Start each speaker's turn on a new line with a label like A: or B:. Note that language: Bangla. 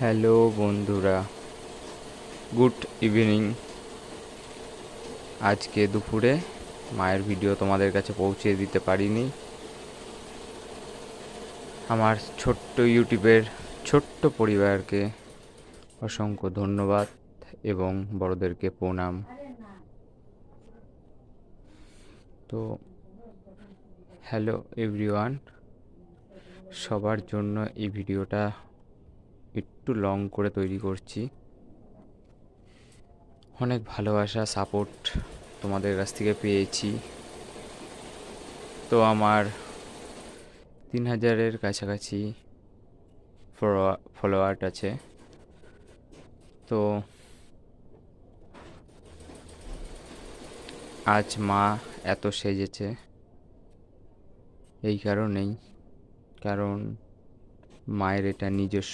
A: হ্যালো বন্ধুরা, গুড ইভিনিং। আজকে দুপুরে মায়ের ভিডিও তোমাদের কাছে পৌঁছে দিতে পারিনি। আমার ছোট্ট ইউটিউবের ছোট্ট পরিবারকে অসংখ্য ধন্যবাদ এবং বড়দেরকে প্রণাম। তো হ্যালো এভরিওয়ান, সবার জন্য এই ভিডিওটা একটু লং করে তৈরি করছি। অনেক ভালোবাসা সাপোর্ট তোমাদের কাছ থেকে পেয়েছি। তো আমার 3000-এর কাছাকাছি ফলোয়ার আছে। তো আজ মা এত সেজেছে এই কারণেই, কারণ মায়ের এটা নিজস্ব